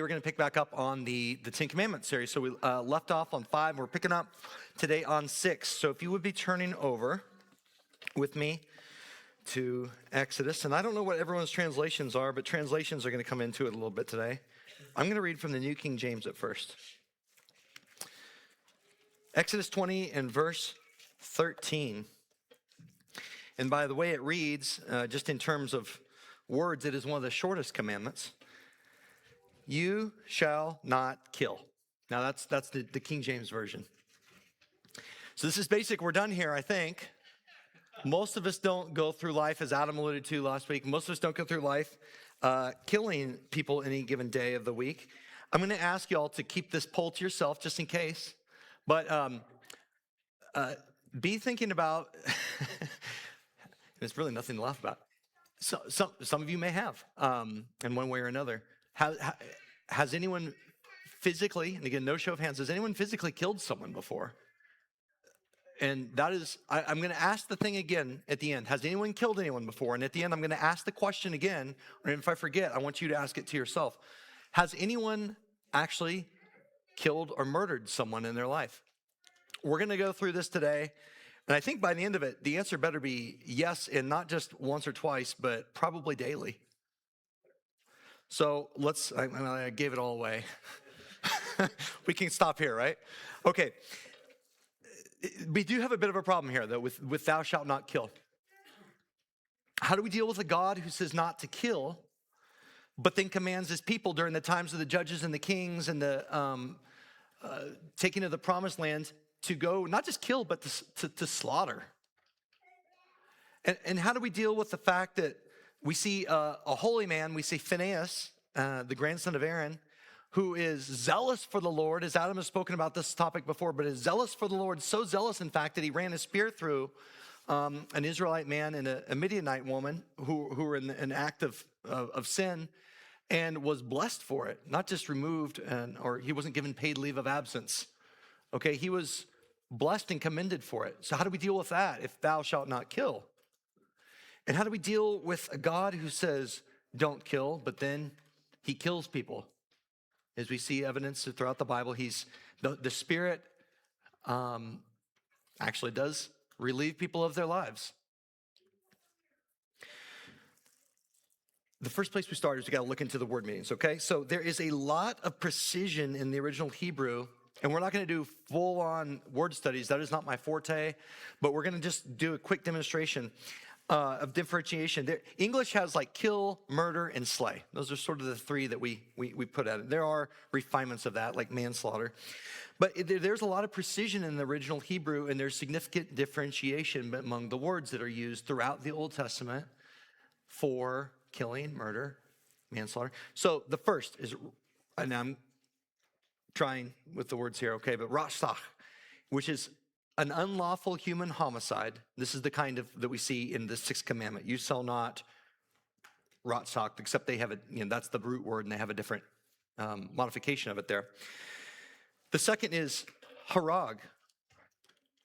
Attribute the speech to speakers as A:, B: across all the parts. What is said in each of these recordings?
A: We're going to pick back up on the Ten Commandments series. So we left off on 5. We're picking up today on 6. So if you would be turning over with me to Exodus. And I don't know what everyone's translations are, but translations are going to come into it a little bit today. I'm going to read from the New King James at first. Exodus 20 and verse 13. And by the way it reads, just in terms of words, it is one of the shortest commandments. You shall not kill. Now that's the King James Version. So this is basic. We're done here, I think. Most of us don't go through life, as Adam alluded to last week, most of us don't go through life killing people any given day of the week. I'm going to ask you all to keep this poll to yourself just in case. But be thinking about, there's really nothing to laugh about. So, some of you may have, in one way or another. Has anyone physically, and again, no show of hands, has anyone physically killed someone before? And that is, I'm going to ask the thing again at the end. Has anyone killed anyone before? And at the end, I'm going to ask the question again. And if I forget, I want you to ask it to yourself. Has anyone actually killed or murdered someone in their life? We're going to go through this today. And I think by the end of it, the answer better be yes, and not just once or twice, but probably daily. So I gave it all away. We can stop here, right? Okay. We do have a bit of a problem here, though, with thou shalt not kill. How do we deal with a God who says not to kill, but then commands his people during the times of the judges and the kings and the taking of the promised land to go, not just kill, but to slaughter? And how do we deal with the fact that we see a holy man, we see Phinehas, the grandson of Aaron, who is zealous for the Lord, as Adam has spoken about this topic before, but is zealous for the Lord, so zealous, in fact, that he ran a spear through an Israelite man and a Midianite woman who were in an act of sin, and was blessed for it, not just removed, or he wasn't given paid leave of absence. Okay, he was blessed and commended for it. So how do we deal with that if thou shalt not kill? And how do we deal with a God who says, don't kill, but then he kills people? As we see evidence throughout the Bible, the Spirit actually does relieve people of their lives. The first place we start is we got to look into the word meanings, okay? So there is a lot of precision in the original Hebrew, and we're not going to do full-on word studies. That is not my forte, but we're going to just do a quick demonstration of differentiation. English has like kill, murder, and slay. Those are sort of the three that we put at it. There are refinements of that, like manslaughter. But there's a lot of precision in the original Hebrew, and there's significant differentiation among the words that are used throughout the Old Testament for killing, murder, manslaughter. So the first is, and I'm trying with the words here, okay, but ratzach, which is an unlawful human homicide. This is the kind of that we see in the sixth commandment. You shall not ratzach, except they have that's the root word, and they have a different modification of it there. The second is harag,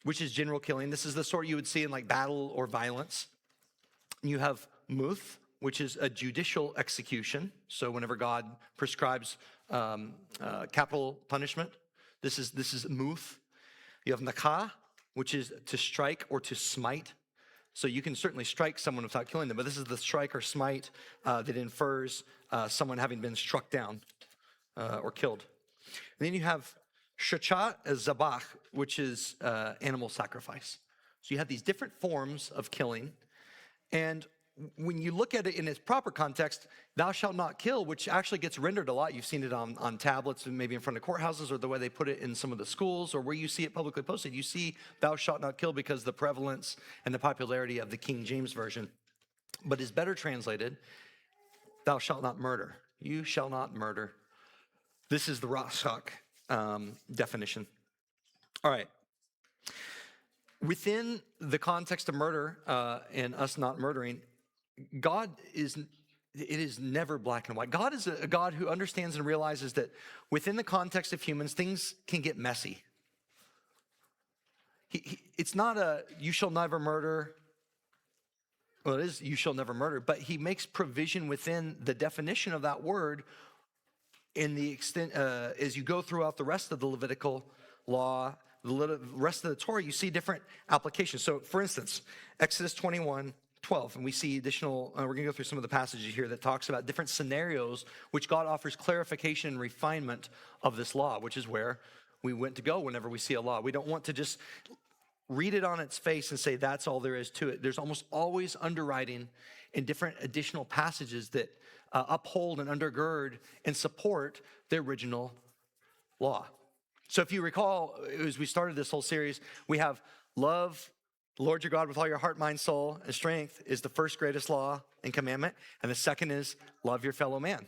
A: which is general killing. This is the sort you would see in like battle or violence. You have muth, which is a judicial execution. So whenever God prescribes capital punishment, this is muth. You have nakah, which is to strike or to smite. So you can certainly strike someone without killing them, but this is the strike or smite that infers someone having been struck down or killed. And then you have shachat as zabach, which is animal sacrifice. So you have these different forms of killing, and when you look at it in its proper context, thou shalt not kill, which actually gets rendered a lot. You've seen it on tablets and maybe in front of courthouses, or the way they put it in some of the schools, or where you see it publicly posted. You see thou shalt not kill because of the prevalence and the popularity of the King James Version. But is better translated, thou shalt not murder. You shall not murder. This is the ratzach definition. All right. Within the context of murder and us not murdering, it is never black and white. God is a God who understands and realizes that within the context of humans, things can get messy. It's not you shall never murder. Well, it is you shall never murder, but he makes provision within the definition of that word in the extent, as you go throughout the rest of the Levitical law, the rest of the Torah, you see different applications. So for instance, Exodus 21:12, and we see additional, we're going to go through some of the passages here that talks about different scenarios which God offers clarification and refinement of this law, which is where we went to go whenever we see a law. We don't want to just read it on its face and say that's all there is to it. There's almost always underwriting in different additional passages that uphold and undergird and support the original law. So if you recall, as we started this whole series, we have love the Lord your God with all your heart, mind, soul, and strength is the first greatest law and commandment. And the second is love your fellow man.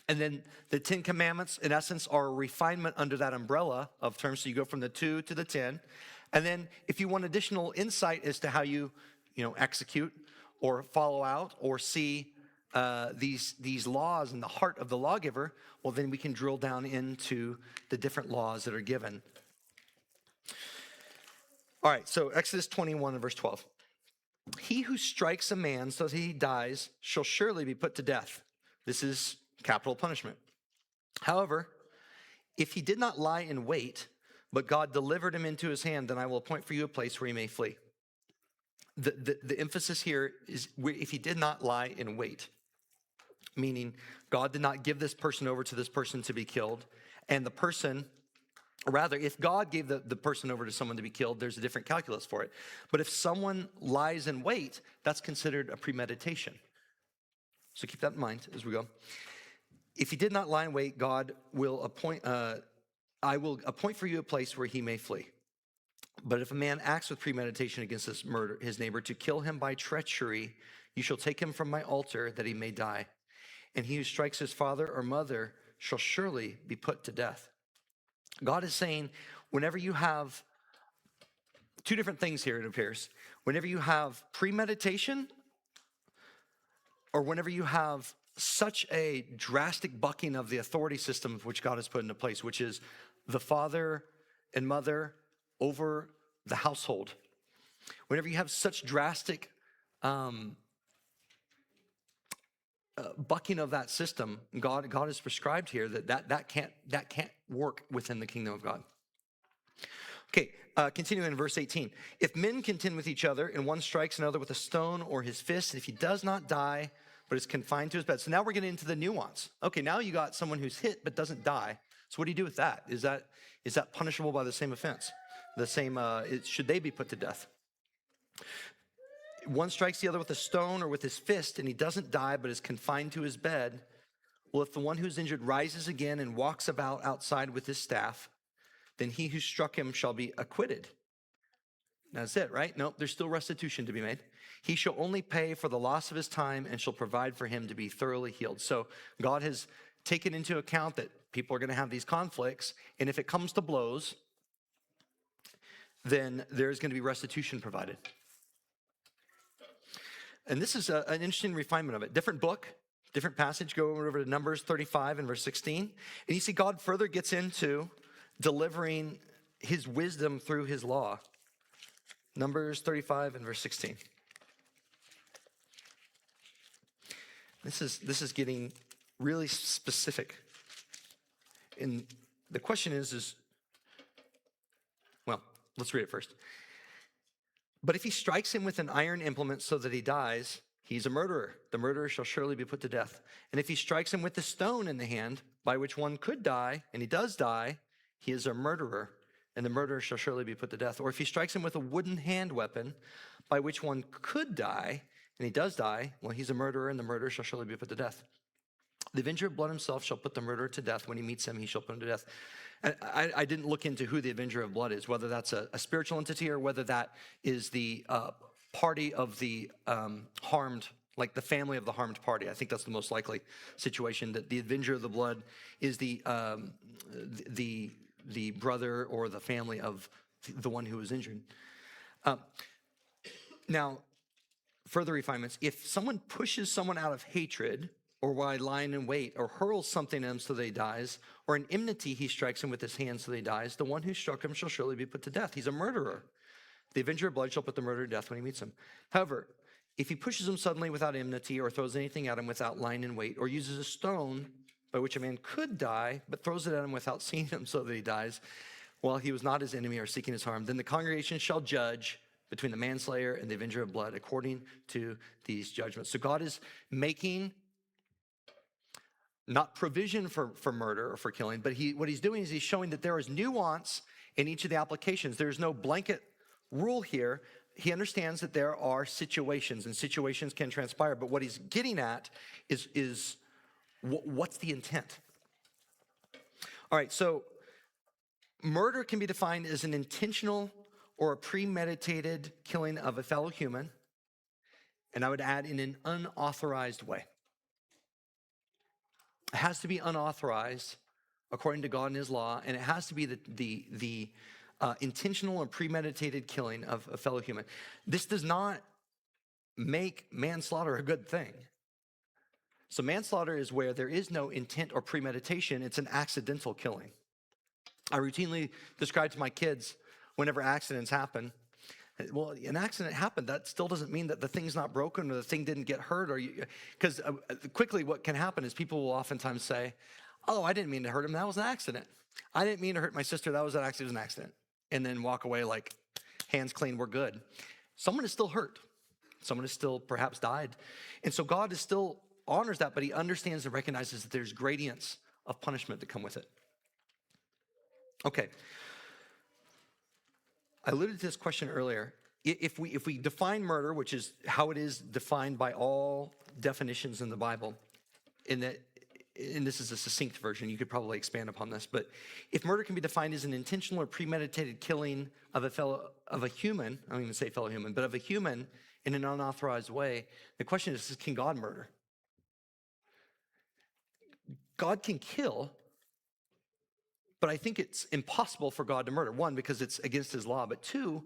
A: And then the 10 commandments, in essence, are a refinement under that umbrella of terms. So you go from the 2 to the 10. And then if you want additional insight as to how you execute or follow out or see these laws in the heart of the lawgiver, well, then we can drill down into the different laws that are given. All right, so Exodus 21 and verse 12. He who strikes a man so that he dies shall surely be put to death. This is capital punishment. However, if he did not lie in wait, but God delivered him into his hand, then I will appoint for you a place where he may flee. The emphasis here is if he did not lie in wait, meaning God did not give this person over to this person to be killed, and the person, rather, if God gave the person over to someone to be killed, there's a different calculus for it. But if someone lies in wait, that's considered a premeditation. So keep that in mind as we go. If he did not lie in wait, God will appoint, I will appoint for you a place where he may flee. But if a man acts with premeditation against his neighbor to kill him by treachery, you shall take him from my altar that he may die. And he who strikes his father or mother shall surely be put to death. God is saying, whenever you have two different things here, it appears. Whenever you have premeditation, or whenever you have such a drastic bucking of the authority system which God has put into place, which is the father and mother over the household. Whenever you have such drastic bucking of that system, God has prescribed here that can't work within the kingdom of God. Okay, continuing in verse 18. If men contend with each other and one strikes another with a stone or his fist, if he does not die but is confined to his bed. So now we're getting into the nuance. Okay, now you got someone who's hit but doesn't die. So what do you do with that? Is that punishable by the same offense? Should they be put to death? One strikes the other with a stone or with his fist, and he doesn't die but is confined to his bed. Well, if the one who's injured rises again and walks about outside with his staff, then he who struck him shall be acquitted. That's it, right? Nope, there's still restitution to be made. He shall only pay for the loss of his time and shall provide for him to be thoroughly healed. So God has taken into account that people are going to have these conflicts, and if it comes to blows, then there's going to be restitution provided. And this is an interesting refinement of it. Different book, different passage. Go over to Numbers 35 and verse 16. And you see God further gets into delivering his wisdom through his law. Numbers 35 and verse 16. This is getting really specific. And the question is, well, let's read it first. But if he strikes him with an iron implement so that he dies, he's a murderer. The murderer shall surely be put to death. And if he strikes him with a stone in the hand, by which one could die, and he does die, he is a murderer, and the murderer shall surely be put to death. Or if he strikes him with a wooden hand weapon, by which one could die, and he does die, well, he's a murderer, and the murderer shall surely be put to death. The avenger of blood himself shall put the murderer to death. When he meets him, he shall put him to death. And I didn't look into who the avenger of blood is, whether that's a spiritual entity or whether that is the party of the harmed, like the family of the harmed party. I think that's the most likely situation, that the avenger of the blood is the brother or the family of the one who was injured. Now, further refinements. If someone pushes someone out of hatred, or while lying in wait, or hurls something at him so that he dies, or in enmity he strikes him with his hand so that he dies, the one who struck him shall surely be put to death. He's a murderer. The avenger of blood shall put the murderer to death when he meets him. However, if he pushes him suddenly without enmity, or throws anything at him without lying in wait, or uses a stone by which a man could die, but throws it at him without seeing him so that he dies, while he was not his enemy or seeking his harm, then the congregation shall judge between the manslayer and the avenger of blood according to these judgments. So God is making not provision for murder or for killing, but what he's doing is he's showing that there is nuance in each of the applications. There's no blanket rule here. He understands that there are situations, and situations can transpire, but what he's getting at is what's the intent? All right, so murder can be defined as an intentional or a premeditated killing of a fellow human, and I would add in an unauthorized way. It has to be unauthorized according to God and his law, and it has to be the intentional or premeditated killing of a fellow human. This does not make manslaughter a good thing. So manslaughter is where there is no intent or premeditation. It's an accidental killing. I routinely describe to my kids whenever accidents happen, well, an accident happened. That still doesn't mean that the thing's not broken or the thing didn't get hurt. Because quickly what can happen is people will oftentimes say, oh, I didn't mean to hurt him. That was an accident. I didn't mean to hurt my sister. That was an accident. It was an accident. And then walk away like, hands clean, we're good. Someone is still hurt. Someone has still perhaps died. And so God is still honors that, but he understands and recognizes that there's gradients of punishment that come with it. Okay. I alluded to this question earlier. If we define murder, which is how it is defined by all definitions in the Bible, and this is a succinct version, you could probably expand upon this, but if murder can be defined as an intentional or premeditated killing of a human, I don't even say fellow human, but of a human in an unauthorized way, the question is, can God murder? God can kill, but I think it's impossible for God to murder. One, because it's against his law, but two,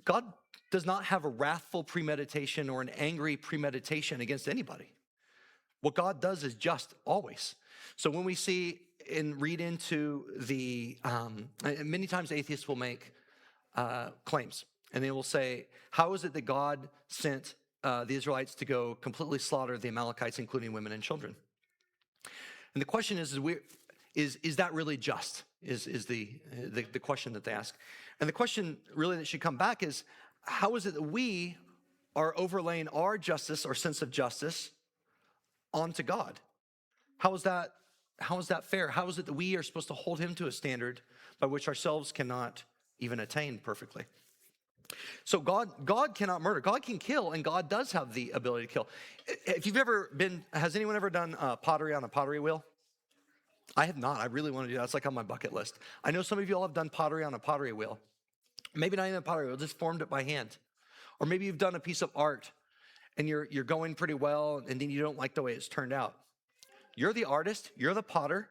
A: God does not have a wrathful premeditation or an angry premeditation against anybody. What God does is just always. So when we see and read into many times atheists will make claims, and they will say, how is it that God sent the Israelites to go completely slaughter the Amalekites, including women and children? And the question is that really just, is the question that they ask. And the question really that should come back is, how is it that we are overlaying our justice or sense of justice onto God? How is that fair? How is it that we are supposed to hold him to a standard by which ourselves cannot even attain perfectly? So God cannot murder. God can kill, and God does have the ability to kill. Has anyone ever done pottery on a pottery wheel? I have not. I really want to do that. It's like on my bucket list. I know some of you all have done pottery on a pottery wheel. Maybe not even a pottery wheel, just formed it by hand. Or maybe you've done a piece of art and you're going pretty well, and then you don't like the way it's turned out. You're the artist, you're the potter.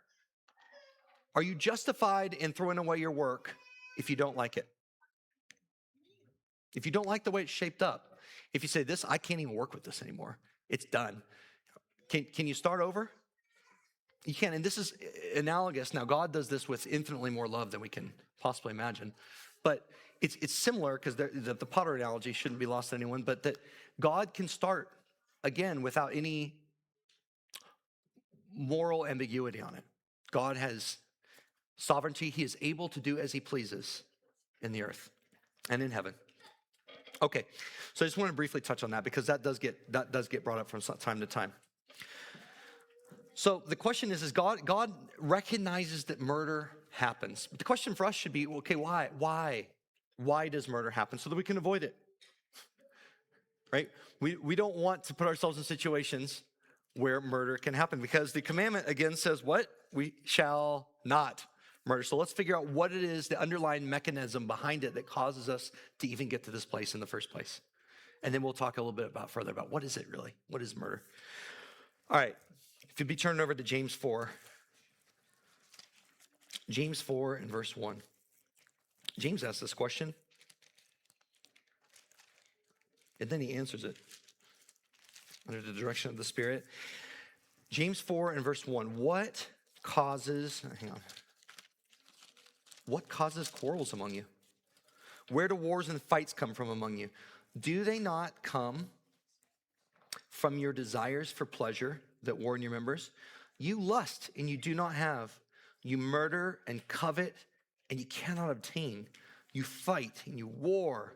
A: Are you justified in throwing away your work if you don't like it? If you don't like the way it's shaped up, if you say, I can't even work with this anymore, it's done. Can you start over? You can, and this is analogous. Now, God does this with infinitely more love than we can possibly imagine. But it's similar, because the potter analogy shouldn't be lost to anyone, but that God can start again without any moral ambiguity on it. God has sovereignty. He is able to do as he pleases in the earth and in heaven. Okay, so I just want to briefly touch on that, because that does get brought up from time to time. So the question is God recognizes that murder happens. But the question for us should be, okay, why? Why does murder happen? So that we can avoid it, right? We don't want to put ourselves in situations where murder can happen, because the commandment again says what? We shall not murder. So let's figure out what it is, the underlying mechanism behind it that causes us to even get to this place in the first place. And then we'll talk a little bit further about what is it really? What is murder? All right. If you'd be turning over to James 4. James 4 and verse 1. James asks this question, and then he answers it under the direction of the Spirit. James 4 and verse 1. What causes quarrels among you? Where do wars and fights come from among you? Do they not come from your desires for pleasure that war in your members? You lust and you do not have. You murder and covet and you cannot obtain. You fight and you war,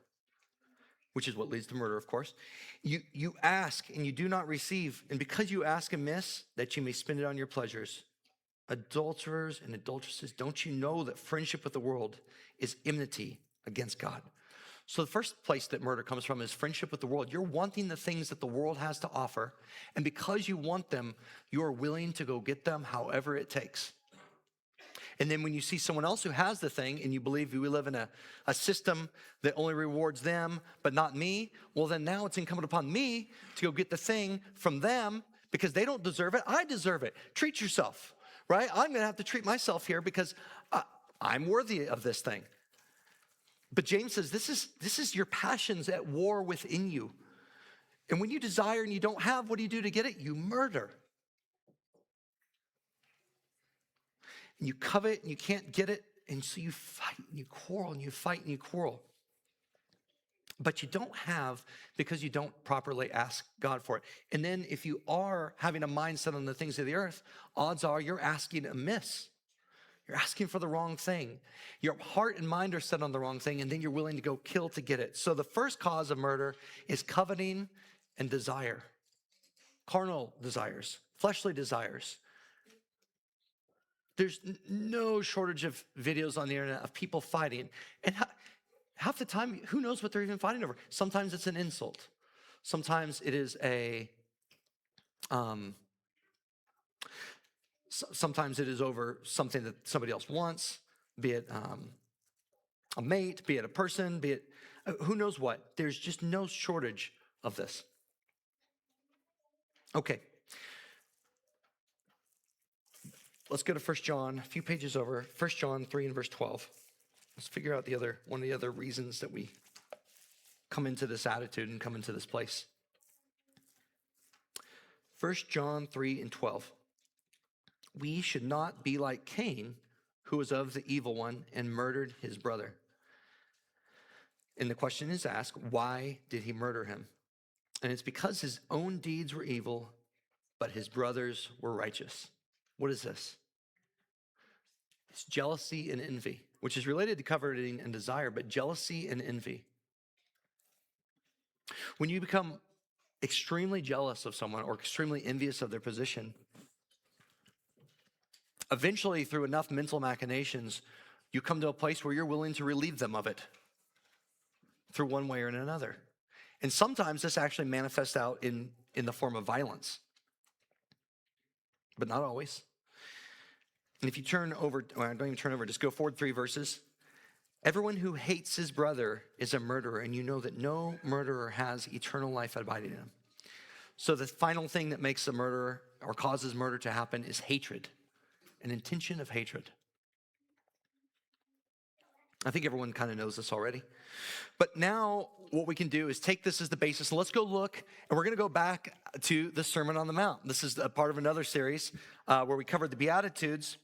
A: which is what leads to murder, of course. You ask and you do not receive. And because you ask amiss, that you may spend it on your pleasures. Adulterers and adulteresses, don't you know that friendship with the world is enmity against God? So the first place that murder comes from is friendship with the world. You're wanting the things that the world has to offer. And because you want them, you are willing to go get them however it takes. And then when you see someone else who has the thing and you believe we live in a system that only rewards them, but not me, well, then now it's incumbent upon me to go get the thing from them because they don't deserve it. I deserve it. Treat yourself, right? I'm going to have to treat myself here because I'm worthy of this thing. But James says this is your passions at war within you. And when you desire and you don't have, what do you do to get it? You murder. And you covet and you can't get it. And so you fight and you quarrel and you fight and you quarrel. But you don't have because you don't properly ask God for it. And then if you are having a mindset on the things of the earth, odds are you're asking amiss. You're asking for the wrong thing. Your heart and mind are set on the wrong thing, and then you're willing to go kill to get it. So the first cause of murder is coveting and desire. Carnal desires, fleshly desires. There's no shortage of videos on the internet of people fighting. And half the time, who knows what they're even fighting over? Sometimes it's an insult. Sometimes it is sometimes it is over something that somebody else wants, be it a mate, be it a person, be it who knows what. There's just no shortage of this. Okay. Let's go to 1 John, a few pages over, 1 John 3 and verse 12. Let's figure out one of the other reasons that we come into this attitude and come into this place. 1 John 3 and 12. We should not be like Cain, who was of the evil one and murdered his brother. And the question is asked, why did he murder him? And it's because his own deeds were evil, but his brothers were righteous. What is this? It's jealousy and envy, which is related to coveting and desire, but jealousy and envy. When you become extremely jealous of someone or extremely envious of their position, eventually through enough mental machinations, you come to a place where you're willing to relieve them of it through one way or another. And sometimes this actually manifests out in the form of violence, but not always. And if you turn over, or don't even turn over, just go forward 3 verses. Everyone who hates his brother is a murderer, and you know that no murderer has eternal life abiding in him. So the final thing that makes a murderer or causes murder to happen is hatred, an intention of hatred. I think everyone kind of knows this already. But now what we can do is take this as the basis. So let's go look, and we're going to go back to the Sermon on the Mount. This is a part of another series where we covered the Beatitudes.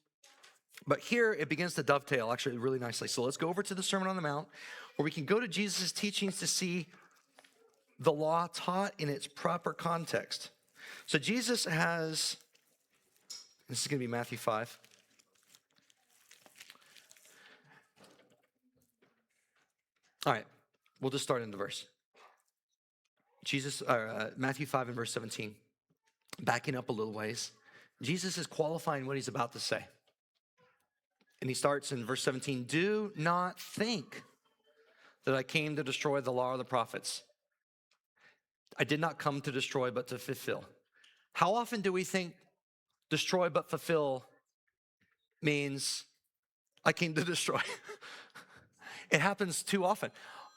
A: But here it begins to dovetail actually really nicely. So let's go over to the Sermon on the Mount, where we can go to Jesus' teachings to see the law taught in its proper context. So Jesus has, this is going to be Matthew 5. All right, we'll just start in the verse. Matthew 5 and verse 17. Backing up a little ways, Jesus is qualifying what he's about to say. And he starts in verse 17, do not think that I came to destroy the law or the prophets. I did not come to destroy, but to fulfill. How often do we think destroy but fulfill means I came to destroy? It happens too often.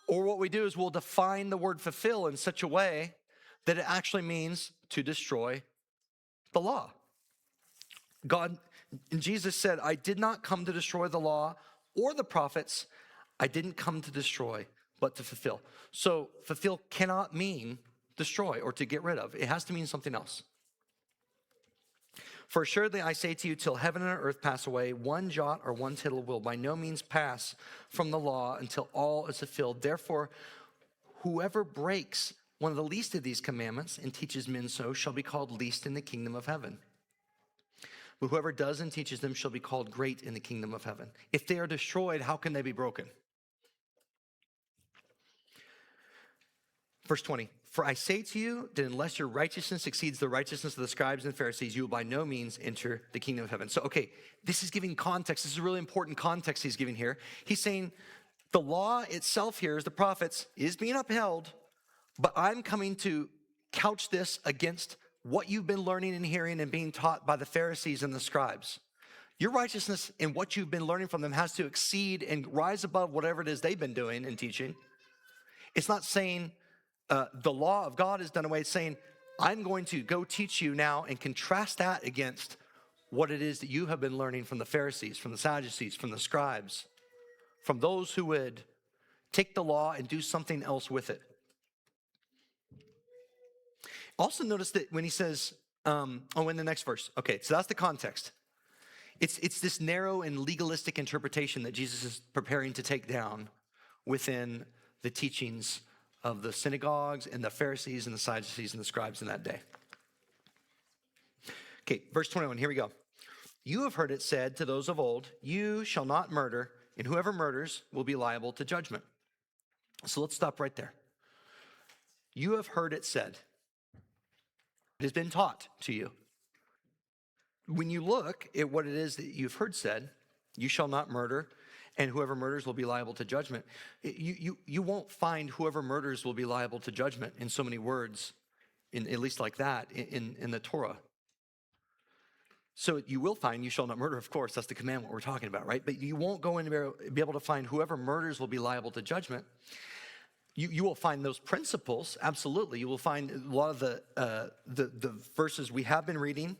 A: Or what we do is we'll define the word fulfill in such a way that it actually means to destroy the law. And Jesus said, I did not come to destroy the law or the prophets. I didn't come to destroy, but to fulfill. So fulfill cannot mean destroy or to get rid of. It has to mean something else. For assuredly I say to you, till heaven and earth pass away, one jot or one tittle will by no means pass from the law until all is fulfilled. Therefore, whoever breaks one of the least of these commandments and teaches men so shall be called least in the kingdom of heaven. But whoever does and teaches them shall be called great in the kingdom of heaven. If they are destroyed, how can they be broken? Verse 20, for I say to you that unless your righteousness exceeds the righteousness of the scribes and Pharisees, you will by no means enter the kingdom of heaven. So, okay, this is giving context. This is a really important context he's giving here. He's saying the law itself here, as the prophets, is being upheld, but I'm coming to couch this against what you've been learning and hearing and being taught by the Pharisees and the scribes. Your righteousness and what you've been learning from them has to exceed and rise above whatever it is they've been doing and teaching. It's not saying the law of God is done away. It's saying, I'm going to go teach you now and contrast that against what it is that you have been learning from the Pharisees, from the Sadducees, from the scribes, from those who would take the law and do something else with it. Also notice that when he says, in the next verse. Okay, so that's the context. It's this narrow and legalistic interpretation that Jesus is preparing to take down within the teachings of the synagogues and the Pharisees and the Sadducees and the scribes in that day. Okay, verse 21, here we go. You have heard it said to those of old, you shall not murder, and whoever murders will be liable to judgment. So let's stop right there. You have heard it said. It has been taught to you. When you look at what it is that you've heard said, you shall not murder, and whoever murders will be liable to judgment. You won't find whoever murders will be liable to judgment in so many words, at least like that, in the Torah. So you will find you shall not murder, of course, that's the commandment we're talking about, right? But you won't go in and be able to find whoever murders will be liable to judgment. You will find those principles, absolutely. You will find a lot of the verses we have been reading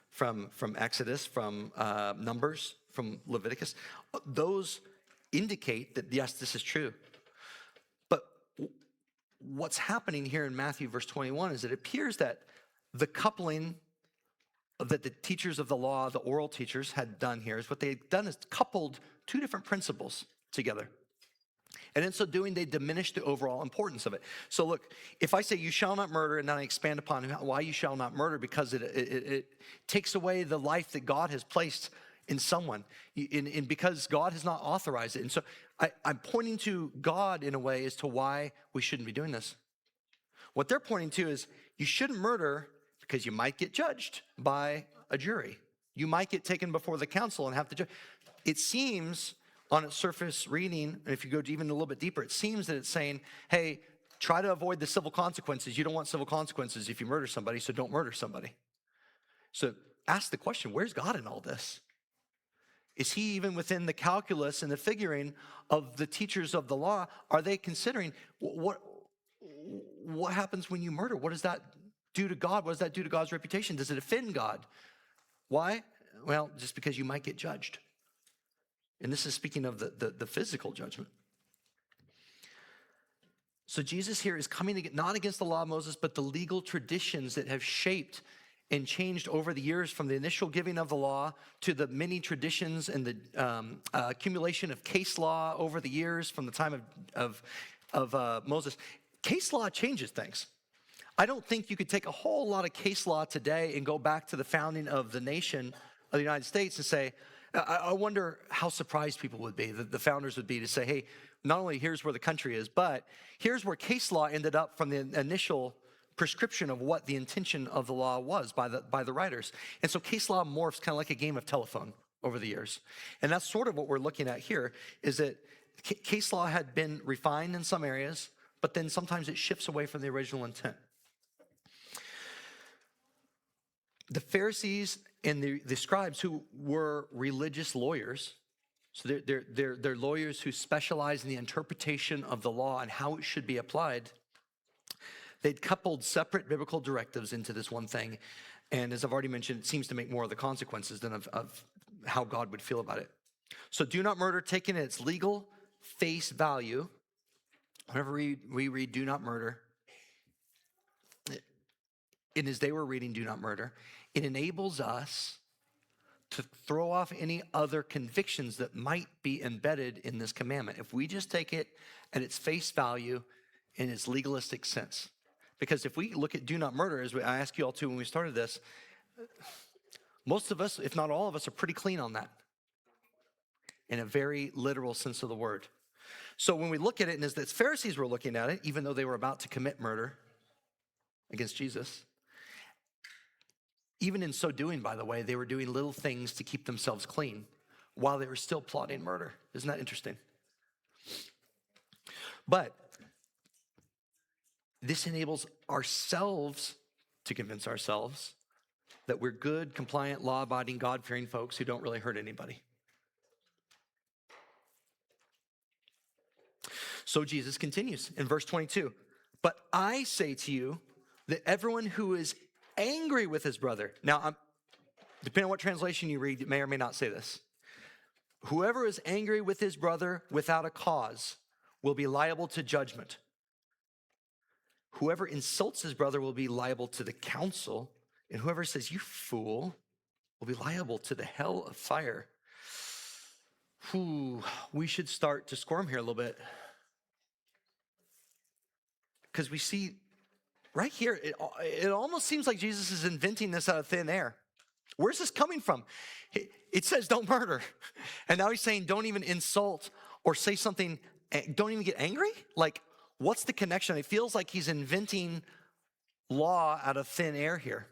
A: from Exodus, from Numbers, from Leviticus. Those indicate that, yes, this is true. But what's happening here in Matthew verse 21 is it appears that the coupling that the teachers of the law, the oral teachers, had done here is what they had done is coupled two different principles together. And in so doing, they diminish the overall importance of it. So look, if I say you shall not murder, and then I expand upon why you shall not murder, because it takes away the life that God has placed in someone, and because God has not authorized it. And so I'm pointing to God in a way as to why we shouldn't be doing this. What they're pointing to is you shouldn't murder because you might get judged by a jury. You might get taken before the council and have to judge. It seems on its surface reading, and if you go even a little bit deeper, it seems that it's saying, hey, try to avoid the civil consequences. You don't want civil consequences if you murder somebody, so don't murder somebody. So ask the question, where's God in all this? Is he even within the calculus and the figuring of the teachers of the law? Are they considering what happens when you murder? What does that do to God? What does that do to God's reputation? Does it offend God? Why? Well, just because you might get judged. And this is speaking of the physical judgment. So Jesus here is coming not against the law of Moses, but the legal traditions that have shaped and changed over the years from the initial giving of the law to the many traditions and the accumulation of case law over the years from the time of Moses. Case law changes things. I don't think you could take a whole lot of case law today and go back to the founding of the nation of the United States and say, I wonder how surprised people would be, the founders would be to say, hey, not only here's where the country is, but here's where case law ended up from the initial prescription of what the intention of the law was by the writers. And so case law morphs kind of like a game of telephone over the years. And that's sort of what we're looking at here, is that case law had been refined in some areas, but then sometimes it shifts away from the original intent. The Pharisees and the scribes, who were religious lawyers, so they're lawyers who specialize in the interpretation of the law and how it should be applied. They'd coupled separate biblical directives into this one thing. And as I've already mentioned, it seems to make more of the consequences than of how God would feel about it. So do not murder, taken at its legal face value. Whenever we read do not murder, and as they were reading do not murder, it enables us to throw off any other convictions that might be embedded in this commandment. If we just take it at its face value in its legalistic sense. Because if we look at do not murder, as I asked you all to when we started this, Most of us, if not all of us, are pretty clean on that in a very literal sense of the word. So when we look at it, and as the Pharisees were looking at it, even though they were about to commit murder against Jesus, even in so doing, by the way, they were doing little things to keep themselves clean while they were still plotting murder. Isn't that interesting? But this enables ourselves to convince ourselves that we're good, compliant, law-abiding, God-fearing folks who don't really hurt anybody. So Jesus continues in verse 22. But I say to you that everyone who is angry with his brother. Now, depending on what translation you read, it may or may not say this. Whoever is angry with his brother without a cause will be liable to judgment. Whoever insults his brother will be liable to the council, and whoever says, you fool, will be liable to the hell of fire. We should start to squirm here a little bit. Because we see right here, it almost seems like Jesus is inventing this out of thin air. Where's this coming from? It says don't murder. And now he's saying don't even insult or say something, don't even get angry? Like, what's the connection? It feels like he's inventing law out of thin air here.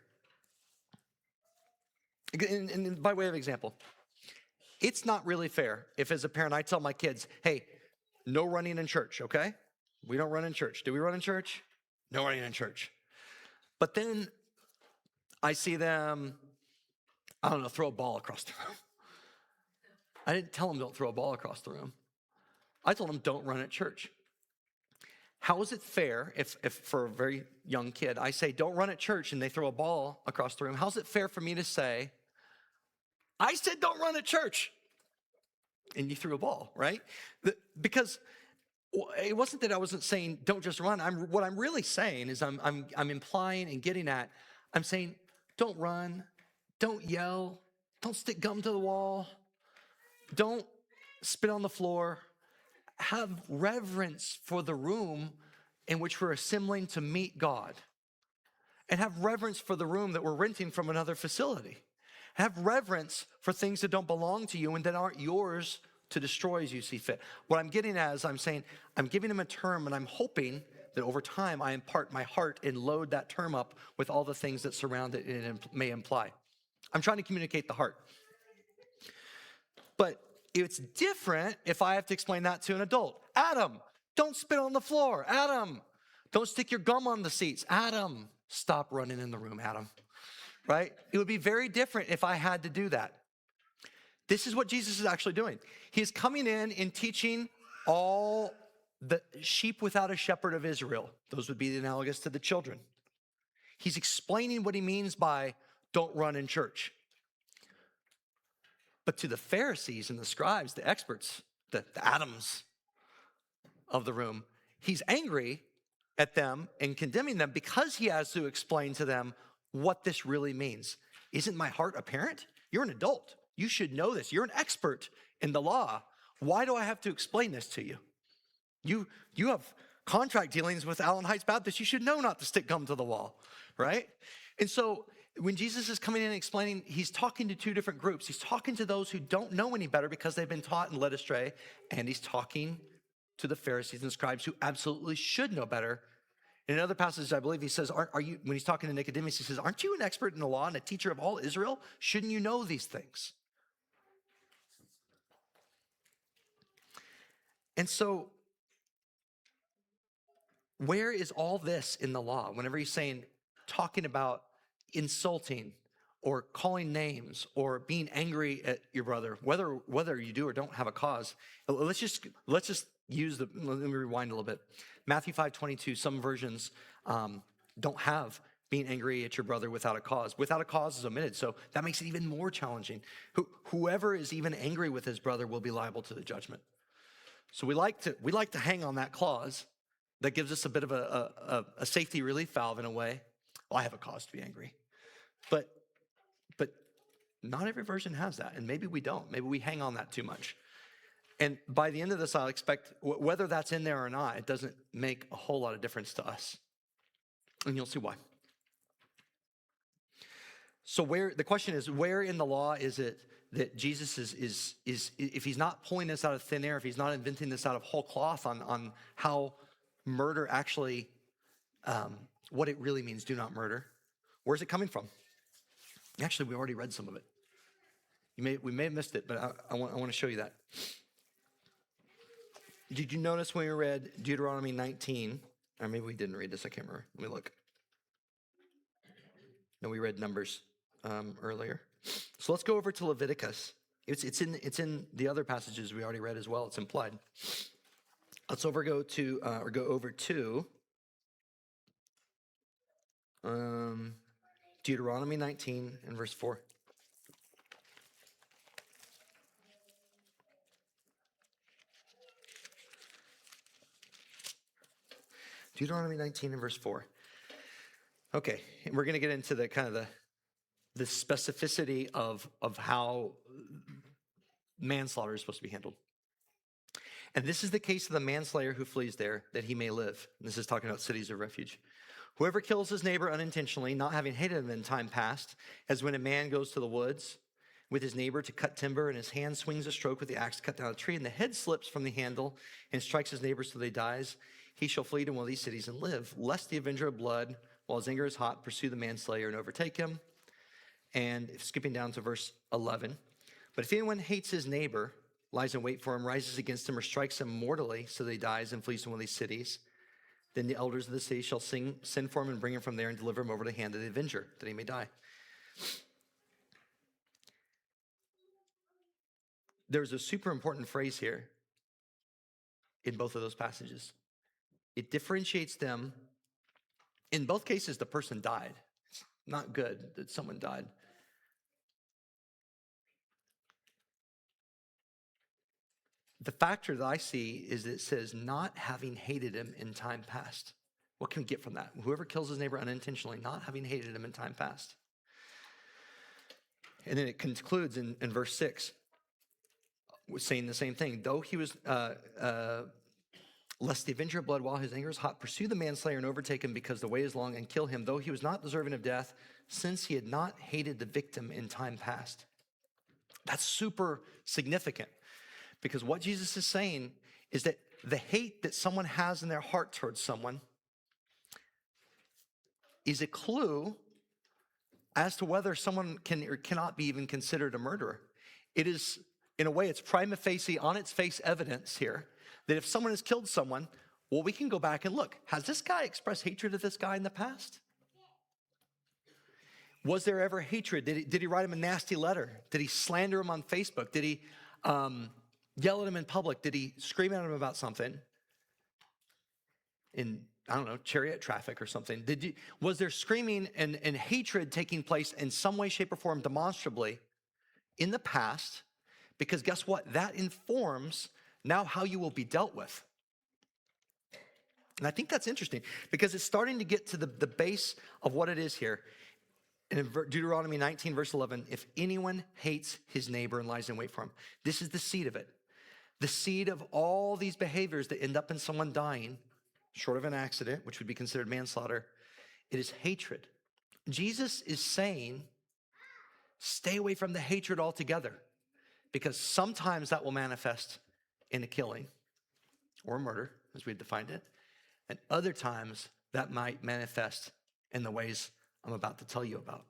A: And by way of example, it's not really fair if as a parent I tell my kids, hey, no running in church, okay? We don't run in church. Do we run in church? No running in church. But then I see them, I don't know, throw a ball across the room. I didn't tell them don't throw a ball across the room. I told them don't run at church. How is it fair if for a very young kid, I say don't run at church and they throw a ball across the room? How's it fair for me to say, I said don't run at church and you threw a ball, right? Because it wasn't that I wasn't saying don't just run. What I'm really saying is I'm implying and getting at, I'm saying don't run, don't yell, don't stick gum to the wall, don't spit on the floor. Have reverence for the room in which we're assembling to meet God. And have reverence for the room that we're renting from another facility. Have reverence for things that don't belong to you and that aren't yours to destroy as you see fit. What I'm getting at is I'm saying, I'm giving him a term and I'm hoping that over time I impart my heart and load that term up with all the things that surround it and it may imply. I'm trying to communicate the heart. But it's different if I have to explain that to an adult. Adam, don't spit on the floor. Adam, don't stick your gum on the seats. Adam, stop running in the room, Adam. Right? It would be very different if I had to do that. This is what Jesus is actually doing. He is coming in and teaching all the sheep without a shepherd of Israel. Those would be the analogous to the children. He's explaining what he means by don't run in church. But to the Pharisees and the scribes, the experts, the Adams of the room, he's angry at them and condemning them because he has to explain to them what this really means. Isn't my heart apparent? You're an adult. You should know this. You're an expert in the law. Why do I have to explain this to you? You have contract dealings with Allen Heights Baptist. You should know not to stick gum to the wall, right? And so when Jesus is coming in and explaining, he's talking to two different groups. He's talking to those who don't know any better because they've been taught and led astray. And he's talking to the Pharisees and scribes who absolutely should know better. In another passage, I believe he says, are you, when he's talking to Nicodemus, he says, aren't you an expert in the law and a teacher of all Israel? Shouldn't you know these things? And so, where is all this in the law? Whenever he's saying, talking about insulting or calling names or being angry at your brother, whether you do or don't have a cause. Let's just use let me rewind a little bit. Matthew 5:22, some versions don't have being angry at your brother without a cause. Without a cause is omitted, so that makes it even more challenging. Whoever is even angry with his brother will be liable to the judgment. So we like to hang on that clause that gives us a bit of a safety relief valve in a way. Well, I have a cause to be angry. But not every version has that, and maybe we don't. Maybe we hang on that too much. And by the end of this, I'll expect, whether that's in there or not, it doesn't make a whole lot of difference to us. And you'll see why. So the question is, where in the law is it that Jesus is if he's not pulling this out of thin air, if he's not inventing this out of whole cloth on how murder actually, what it really means, do not murder, where's it coming from? Actually, we already read some of it. We may have missed it, but I want to show you that. Did you notice when we read Deuteronomy 19, or maybe we didn't read this, I can't remember. Let me look. No, we read Numbers earlier. So let's go over to Leviticus. It's in the other passages we already read as well. It's implied. Let's go over to Deuteronomy 19 and verse 4. Deuteronomy 19 and verse 4. Okay, and we're going to get into the kind of the specificity of how manslaughter is supposed to be handled. And this is the case of the manslayer who flees there, that he may live. And this is talking about cities of refuge. Whoever kills his neighbor unintentionally, not having hated him in time past, as when a man goes to the woods with his neighbor to cut timber, and his hand swings a stroke with the axe to cut down a tree, and the head slips from the handle and strikes his neighbor so that he dies, he shall flee to one of these cities and live, lest the avenger of blood, while his anger is hot, pursue the manslayer and overtake him. And skipping down to verse 11. But if anyone hates his neighbor, lies in wait for him, rises against him, or strikes him mortally so that he dies and flees to one of these cities, then the elders of the city shall send for him and bring him from there and deliver him over to the hand of the avenger, that he may die. There's a super important phrase here in both of those passages. It differentiates them. In both cases, the person died. It's not good that someone died. The factor that I see is that it says, not having hated him in time past. What can we get from that? Whoever kills his neighbor unintentionally, not having hated him in time past. And then it concludes in verse 6, saying the same thing. Though he was, lest the avenger of blood, while his anger is hot, pursue the manslayer and overtake him because the way is long, and kill him, though he was not deserving of death, since he had not hated the victim in time past. That's super significant. Because what Jesus is saying is that the hate that someone has in their heart towards someone is a clue as to whether someone can or cannot be even considered a murderer. It is, in a way, it's prima facie, on its face evidence here, that if someone has killed someone, well, we can go back and look. Has this guy expressed hatred of this guy in the past? Was there ever hatred? Did he write him a nasty letter? Did he slander him on Facebook? Did he yell at him in public? Did he scream at him about something in, I don't know, chariot traffic or something? Was there screaming and hatred taking place in some way, shape, or form demonstrably in the past? Because guess what? That informs now how you will be dealt with. And I think that's interesting because it's starting to get to the base of what it is here. In Deuteronomy 19, verse 11, if anyone hates his neighbor and lies in wait for him, this is the seed of it. The seed of all these behaviors that end up in someone dying, short of an accident, which would be considered manslaughter, it is hatred. Jesus is saying, stay away from the hatred altogether, because sometimes that will manifest in a killing or a murder, as we defined it, and other times that might manifest in the ways I'm about to tell you about.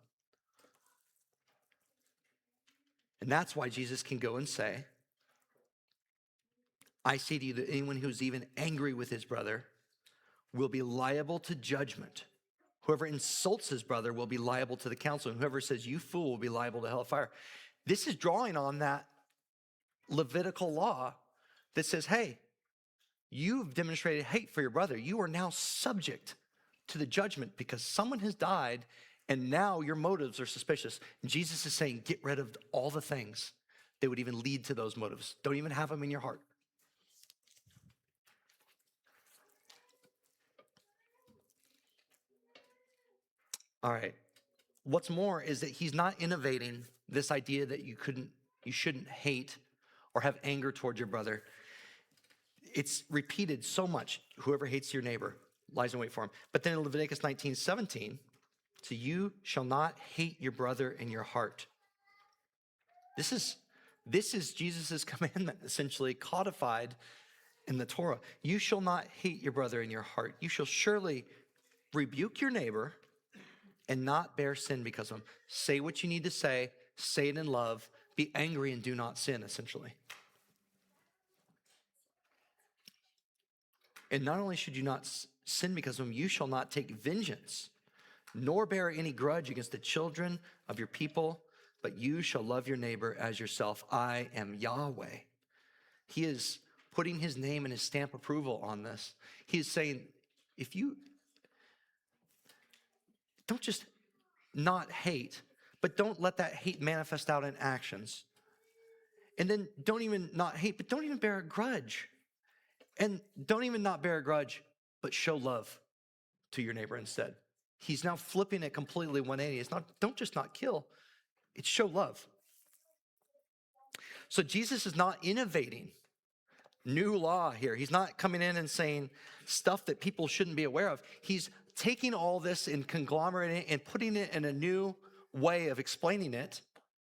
A: And that's why Jesus can go and say, I say to you that anyone who's even angry with his brother will be liable to judgment. Whoever insults his brother will be liable to the council, and whoever says, you fool, will be liable to hellfire. This is drawing on that Levitical law that says, hey, you've demonstrated hate for your brother. You are now subject to the judgment because someone has died and now your motives are suspicious. And Jesus is saying, get rid of all the things that would even lead to those motives. Don't even have them in your heart. All right. What's more is that he's not innovating this idea that you shouldn't hate or have anger towards your brother. It's repeated so much. Whoever hates your neighbor lies in wait for him. But then in Leviticus 19:17, So you shall not hate your brother in your heart. This is Jesus' commandment, essentially codified in the Torah. You shall not hate your brother in your heart. You shall surely rebuke your neighbor and not bear sin because of him. Say what you need to say it in love, be angry and do not sin, essentially. And not only should you not sin because of him, you shall not take vengeance, nor bear any grudge against the children of your people, but you shall love your neighbor as yourself. I am Yahweh. He is putting his name and his stamp approval on this. He is saying, if you don't just not hate, but don't let that hate manifest out in actions. And then don't even not hate, but don't even bear a grudge. And don't even not bear a grudge, but show love to your neighbor instead. He's now flipping it completely 180. It's not, don't just not kill, it's show love. So Jesus is not innovating new law here. He's not coming in and saying stuff that people shouldn't be aware of. He's taking all this and conglomerating it and putting it in a new way of explaining it.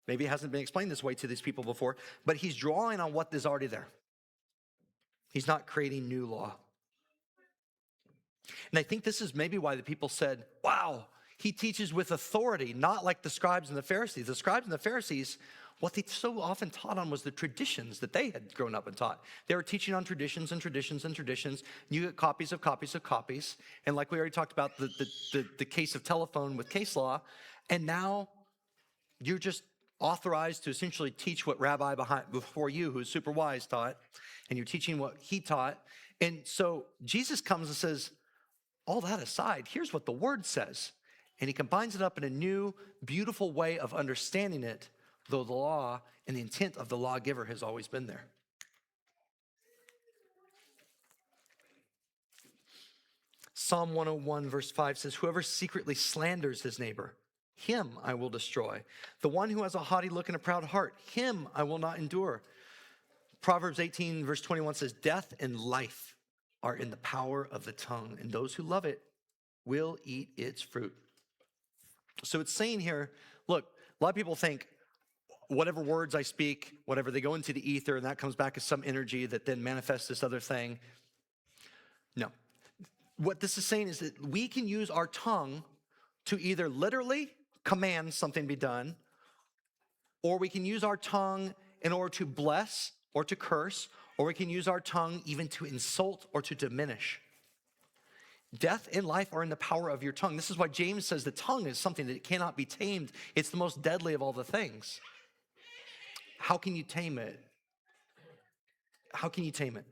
A: Maybe it hasn't been explained this way to these people before, but he's drawing on what is already there. He's not creating new law. And I think this is maybe why the people said, wow, he teaches with authority, not like the scribes and the Pharisees. The scribes and the Pharisees, what they so often taught on was the traditions that they had grown up and taught. They were teaching on traditions and traditions and traditions. You get copies of copies of copies. And like we already talked about the case of telephone with case law. And now you're just authorized to essentially teach what rabbi before you, who's super wise, taught. And you're teaching what he taught. And so Jesus comes and says, all that aside, here's what the word says. And he combines it up in a new, beautiful way of understanding it, though the law and the intent of the lawgiver has always been there. Psalm 101 verse 5 says, whoever secretly slanders his neighbor, him I will destroy. The one who has a haughty look and a proud heart, him I will not endure. Proverbs 18 verse 21 says, death and life are in the power of the tongue, and those who love it will eat its fruit. So it's saying here, look, a lot of people think whatever words I speak, whatever, they go into the ether and that comes back as some energy that then manifests this other thing. No. What this is saying is that we can use our tongue to either literally command something be done, or we can use our tongue in order to bless or to curse, or we can use our tongue even to insult or to diminish. Death and life are in the power of your tongue. This is why James says the tongue is something that cannot be tamed. It's the most deadly of all the things. How can you tame it? How can you tame it?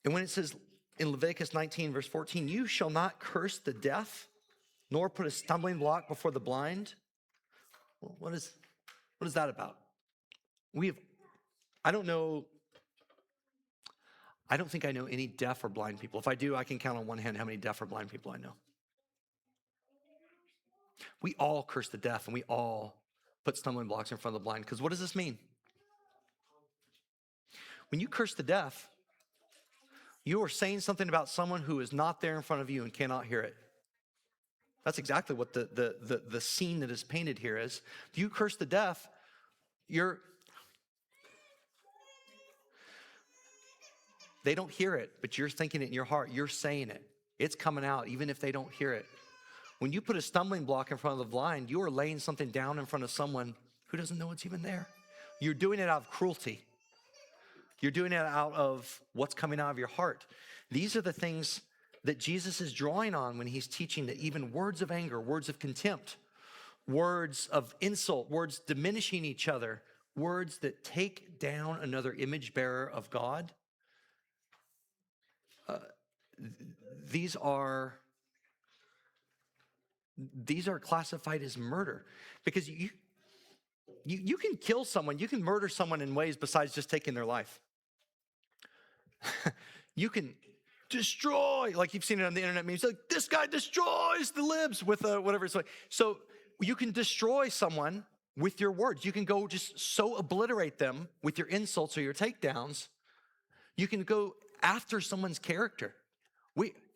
A: And when it says in Leviticus 19, verse 14, you shall not curse the deaf, nor put a stumbling block before the blind. Well, what is that about? I don't think I know any deaf or blind people. If I do, I can count on one hand how many deaf or blind people I know. We all curse the deaf and we all put stumbling blocks in front of the blind. Because what does this mean? When you curse the deaf, you are saying something about someone who is not there in front of you and cannot hear it. That's exactly what the scene that is painted here is. If you curse the deaf, they don't hear it, but you're thinking it in your heart. You're saying it. It's coming out even if they don't hear it. When you put a stumbling block in front of the blind, you are laying something down in front of someone who doesn't know it's even there. You're doing it out of cruelty. You're doing it out of what's coming out of your heart. These are the things that Jesus is drawing on when he's teaching that even words of anger, words of contempt, words of insult, words diminishing each other, words that take down another image bearer of God, these are classified as murder. Because you can kill someone, you can murder someone in ways besides just taking their life. You can destroy, like you've seen it on the internet memes, like this guy destroys the libs with whatever it's like. So you can destroy someone with your words. You can go just so obliterate them with your insults or your takedowns. You can go after someone's character.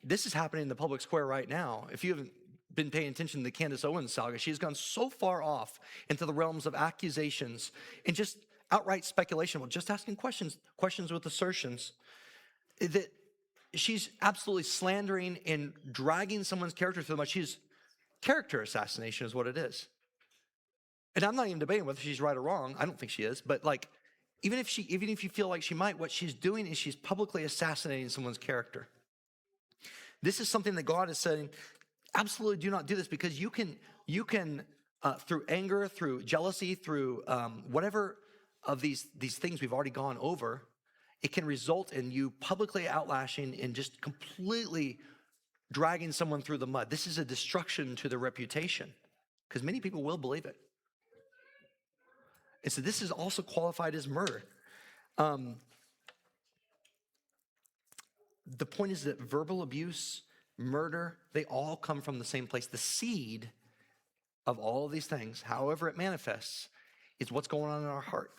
A: this is happening in the public square right now. If you haven't been paying attention to the Candace Owens saga, she has gone so far off into the realms of accusations and just outright speculation, well, just asking questions with assertions, that she's absolutely slandering and dragging someone's character through the mud. She's character assassination is what it is. And I'm not even debating whether she's right or wrong. I don't think she is, but like, even if you feel like she might, what she's doing is she's publicly assassinating someone's character. This is something that God is saying, absolutely do not do this, because you can through anger, through jealousy, through whatever of these things we've already gone over, it can result in you publicly outlashing and just completely dragging someone through the mud. This is a destruction to their reputation, because many people will believe it. And so this is also qualified as murder. The point is that verbal abuse, murder, they all come from the same place. The seed of all of these things, however it manifests, is what's going on in our heart.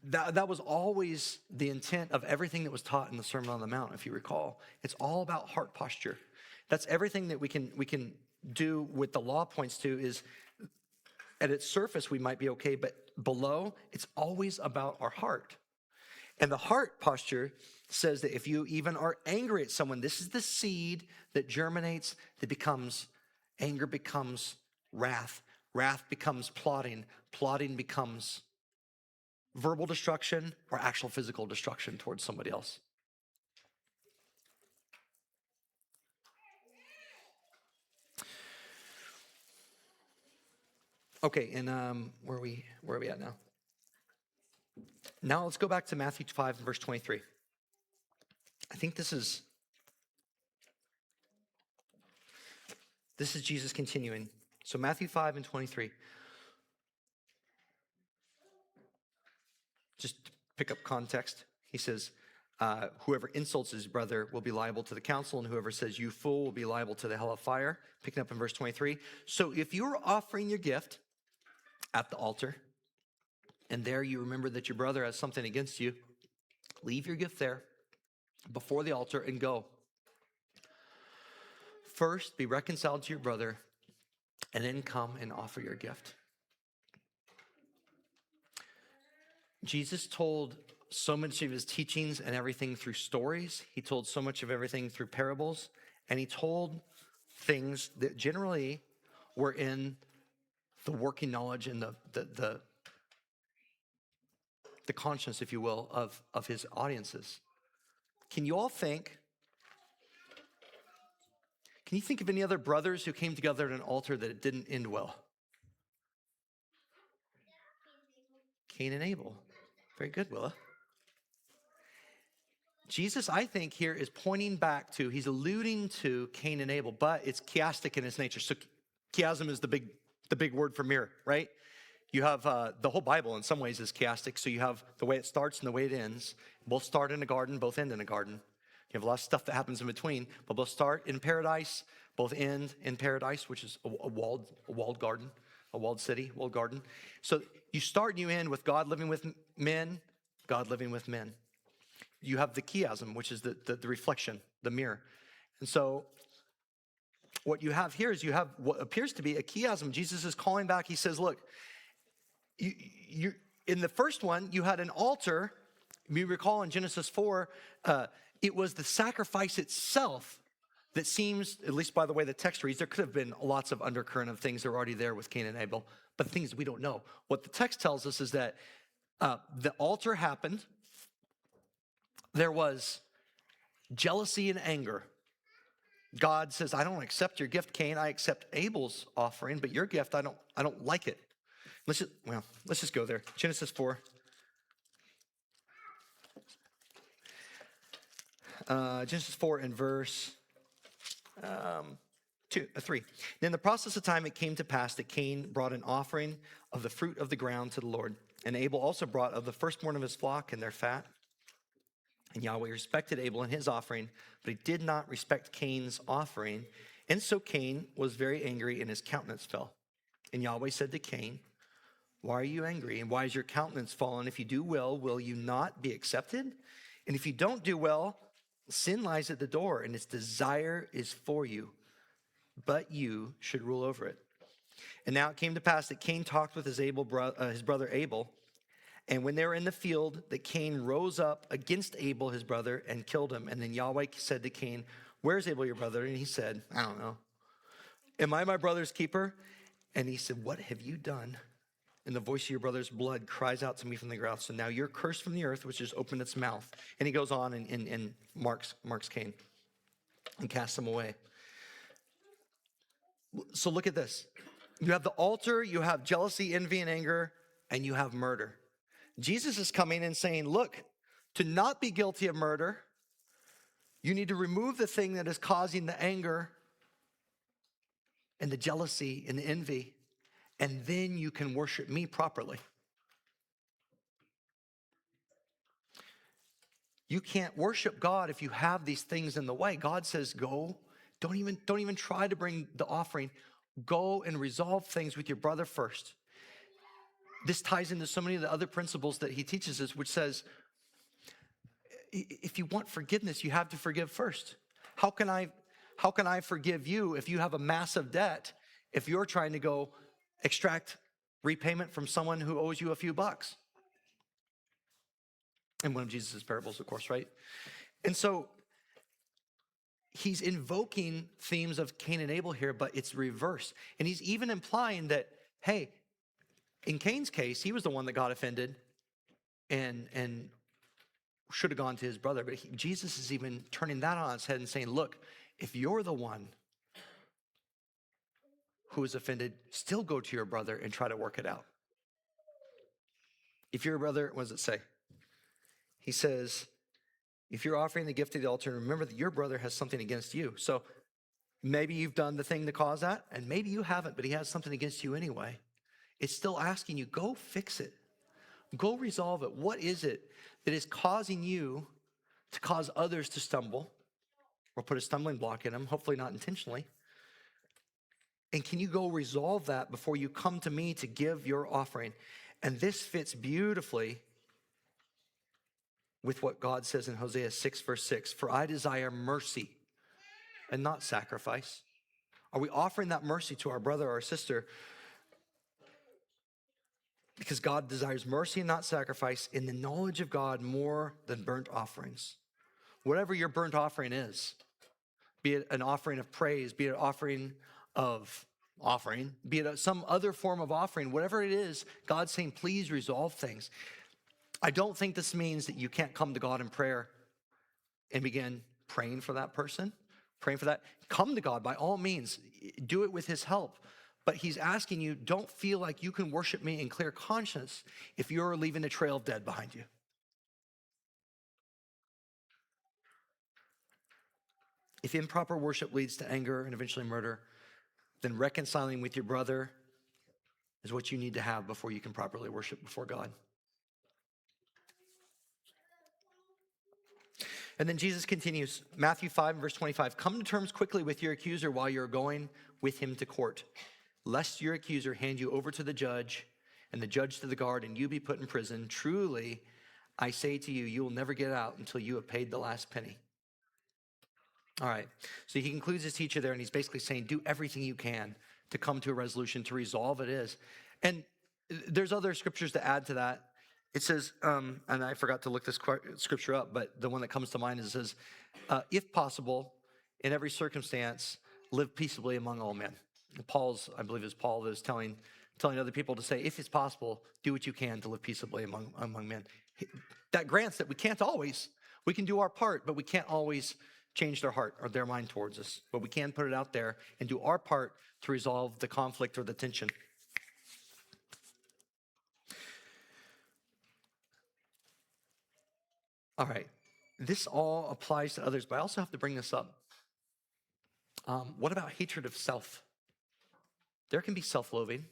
A: That was always the intent of everything that was taught in the Sermon on the Mount, if you recall. It's all about heart posture. That's everything that we can do. What the law points to is, at its surface, we might be okay, but below, it's always about our heart. And the heart posture says that if you even are angry at someone, this is the seed that germinates, that becomes, anger becomes wrath. Wrath becomes plotting. Plotting becomes verbal destruction or actual physical destruction towards somebody else. Okay, and where are we at now? Now let's go back to Matthew 5 and verse 23. I think this is Jesus continuing. So Matthew 5 and 23. Just to pick up context, he says, whoever insults his brother will be liable to the council, and whoever says you fool will be liable to the hell of fire. Picking up in verse 23. So if you're offering your gift at the altar, and there you remember that your brother has something against you, leave your gift there before the altar and go. First, be reconciled to your brother, and then come and offer your gift. Jesus told so much of his teachings and everything through stories. He told so much of everything through parables, and he told things that generally were in the working knowledge and the conscience, if you will, of his audiences. Can you think of any other brothers who came together at an altar that it didn't end well? Cain and Abel. Very good, Willa. Jesus, I think, here is pointing back to, he's alluding to Cain and Abel, but it's chiastic in its nature. So chiasm is the big word for mirror, right? You have the whole Bible in some ways is chiastic. So you have the way it starts and the way it ends. Both start in a garden, both end in a garden. You have a lot of stuff that happens in between, but both start in paradise, both end in paradise, which is a walled garden, a walled city, walled garden. So you start and you end with God living with men, God living with men. You have the chiasm, which is the reflection, the mirror. And so what you have here is you have what appears to be a chiasm. Jesus is calling back. He says, look, you in the first one, you had an altar. You recall in Genesis 4, it was the sacrifice itself that seems, at least by the way the text reads, there could have been lots of undercurrent of things that were already there with Cain and Abel, but things we don't know. What the text tells us is that the altar happened. There was jealousy and anger. God says, I don't accept your gift, Cain. I accept Abel's offering, but your gift, I don't like it. Let's just go there. Genesis 4. Genesis 4 and verse 3. In the process of time, it came to pass that Cain brought an offering of the fruit of the ground to the Lord. And Abel also brought of the firstborn of his flock and their fat. And Yahweh respected Abel and his offering, but he did not respect Cain's offering. And so Cain was very angry, and his countenance fell. And Yahweh said to Cain, why are you angry? And why is your countenance fallen? If you do well, will you not be accepted? And if you don't do well, Sin lies at the door, and its desire is for you, but you should rule over it. And now it came to pass that Cain talked with his brother Abel. And when they were in the field, that Cain rose up against Abel, his brother, and killed him. And then Yahweh said to Cain, "Where's Abel, your brother?" And he said, "I don't know. Am I my brother's keeper?" And he said, "What have you done?" And the voice of your brother's blood cries out to me from the ground. So now you're cursed from the earth, which has opened its mouth. And he goes on and marks Cain and casts him away. So look at this. You have the altar, you have jealousy, envy, and anger, and you have murder. Jesus is coming and saying, look, to not be guilty of murder, you need to remove the thing that is causing the anger and the jealousy and the envy, and then you can worship me properly. You can't worship God if you have these things in the way. God says, go. Don't even try to bring the offering. Go and resolve things with your brother first. This ties into so many of the other principles that he teaches us, which says, if you want forgiveness, you have to forgive first. How can I forgive you if you have a massive debt, if you're trying to go extract repayment from someone who owes you a few bucks? In one of Jesus' parables, of course, right? And so he's invoking themes of Cain and Abel here, but it's reversed. And he's even implying that, hey, in Cain's case, he was the one that got offended and should have gone to his brother. But Jesus is even turning that on its head and saying, look, if you're the one who is offended, still go to your brother and try to work it out. If your brother, what does it say? He says, if you're offering the gift of the altar, remember that your brother has something against you. So maybe you've done the thing to cause that, and maybe you haven't, but he has something against you anyway. It's still asking you, go fix it. Go resolve it. What is it that is causing you to cause others to stumble or put a stumbling block in them, hopefully not intentionally? And can you go resolve that before you come to me to give your offering? And this fits beautifully with what God says in Hosea 6, verse 6, for I desire mercy and not sacrifice. Are we offering that mercy to our brother or our sister? Because God desires mercy and not sacrifice, in the knowledge of God more than burnt offerings. Whatever your burnt offering is, be it an offering of praise, be it an offering, be it some other form of offering, whatever it is, God's saying, please resolve things. I don't think this means that you can't come to God in prayer and begin praying for that person, praying for that. Come to God by all means. Do it with his help. But he's asking you, don't feel like you can worship me in clear conscience if you're leaving a trail of dead behind you. If improper worship leads to anger and eventually murder, then reconciling with your brother is what you need to have before you can properly worship before God. And then Jesus continues, Matthew 5, verse 25, come to terms quickly with your accuser while you're going with him to court, lest your accuser hand you over to the judge and the judge to the guard and you be put in prison. Truly, I say to you, you will never get out until you have paid the last penny. All right, so he concludes his teaching there and he's basically saying, do everything you can to come to a resolution, to resolve it is. And there's other scriptures to add to that. It says, and I forgot to look this scripture up, but the one that comes to mind is it says, if possible, in every circumstance, live peaceably among all men. I believe it was Paul that was telling other people to say, if it's possible, do what you can to live peaceably among men. That grants that we can't always. We can do our part, but we can't always change their heart or their mind towards us. But we can put it out there and do our part to resolve the conflict or the tension. All right, this all applies to others, but I also have to bring this up. What about hatred of self? There can be self-loathing,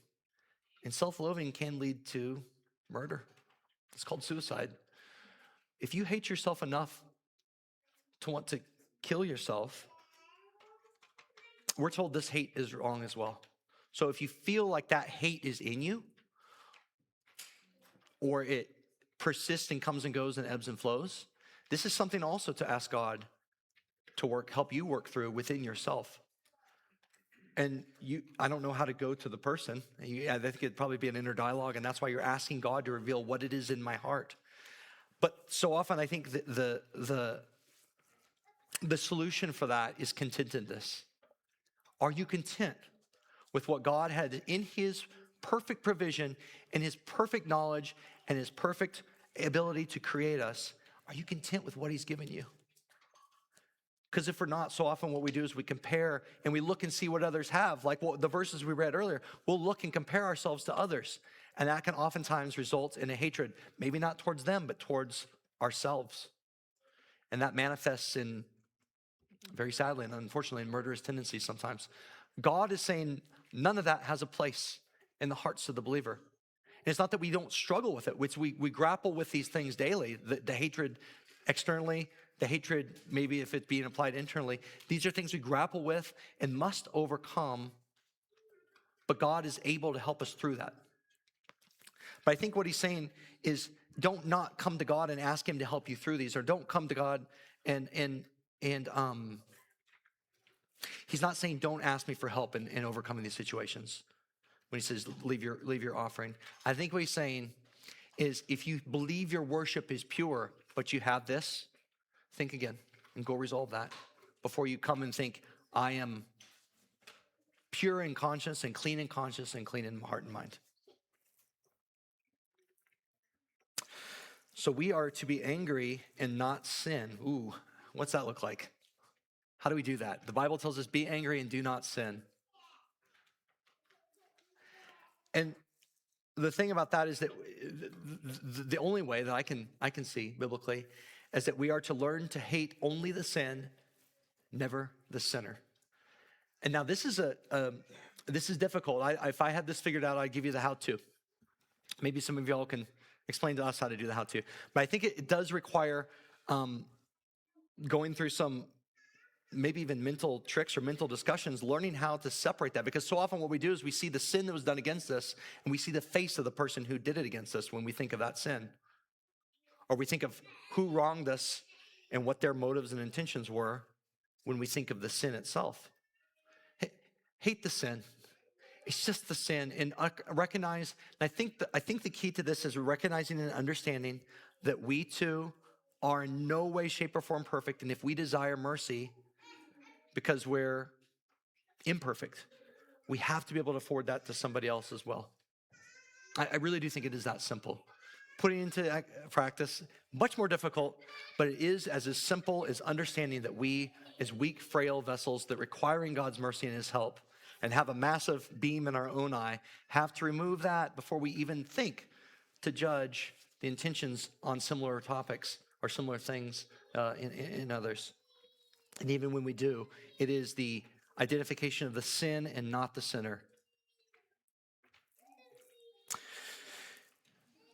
A: and self-loathing can lead to murder. It's called suicide. If you hate yourself enough to want to kill yourself, we're told this hate is wrong as well. So if you feel like that hate is in you, or it persists and comes and goes and ebbs and flows, this is something also to ask God to help you work through within yourself. And I don't know how to go to the person. I think it'd probably be an inner dialogue, and that's why you're asking God to reveal what it is in my heart. But so often I think the solution for that is contentedness. Are you content with what God had in his perfect provision and his perfect knowledge and his perfect ability to create us? Are you content with what he's given you? Because if we're not, so often what we do is we compare and we look and see what others have. Like the verses we read earlier, we'll look and compare ourselves to others. And that can oftentimes result in a hatred, maybe not towards them, but towards ourselves. And that manifests in, very sadly and unfortunately, in murderous tendencies sometimes. God is saying none of that has a place in the hearts of the believer. And it's not that we don't struggle with it, which we grapple with these things daily, the hatred externally, the hatred, maybe if it's being applied internally. These are things we grapple with and must overcome, but God is able to help us through that. But I think what he's saying is don't not come to God and ask him to help you through these, or don't come to God and he's not saying don't ask me for help in overcoming these situations when he says leave your offering. I think what he's saying is if you believe your worship is pure, but you have this, think again and go resolve that before you come and think, I am pure in conscience and clean in conscience and clean in heart and mind. So we are to be angry and not sin. Ooh, what's that look like? How do we do that? The Bible tells us be angry and do not sin. And the thing about that is that the only way that I can see biblically is that we are to learn to hate only the sin, never the sinner. And now this is difficult. If I had this figured out, I'd give you the how-to. Maybe some of y'all can explain to us how to do the how-to. But I think it does require going through some maybe even mental tricks or mental discussions, learning how to separate that. Because so often what we do is we see the sin that was done against us, and we see the face of the person who did it against us when we think of that sin. Or we think of who wronged us and what their motives and intentions were when we think of the sin itself. Hate the sin. It's just the sin. And recognize, and I think the key to this is recognizing and understanding that we too are in no way, shape, or form perfect. And if we desire mercy because we're imperfect, we have to be able to afford that to somebody else as well. I really do think it is that simple. Putting into practice, much more difficult, but it is as simple as understanding that we, as weak, frail vessels that requiring God's mercy and his help, and have a massive beam in our own eye, have to remove that before we even think to judge the intentions on similar topics or similar things in others. And even when we do, it is the identification of the sin and not the sinner.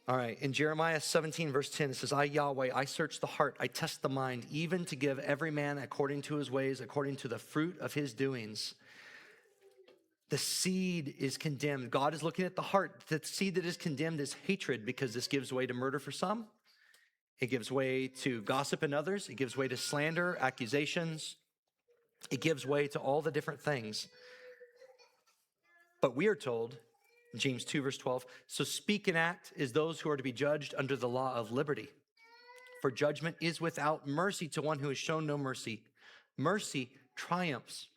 A: All right, in Jeremiah 17, verse 10, it says, I, Yahweh, I search the heart, I test the mind, even to give every man according to his ways, according to the fruit of his doings. The seed is condemned. God is looking at the heart. The seed that is condemned is hatred, because this gives way to murder for some. It gives way to gossip in others. It gives way to slander, accusations. It gives way to all the different things. But we are told, James 2, verse 12, so speak and act as those who are to be judged under the law of liberty. For judgment is without mercy to one who has shown no mercy. Mercy triumphs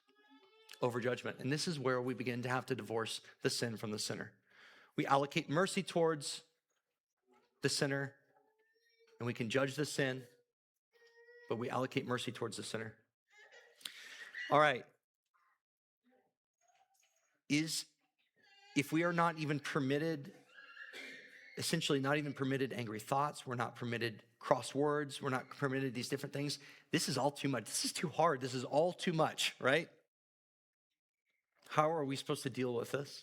A: over judgment. And this is where we begin to have to divorce the sin from the sinner. We allocate mercy towards the sinner, and we can judge the sin, but we allocate mercy towards the sinner. All right. If we are not even permitted, essentially not even permitted angry thoughts, we're not permitted cross words, we're not permitted these different things, this is all too much. This is too hard. This is all too much, right? How are we supposed to deal with this?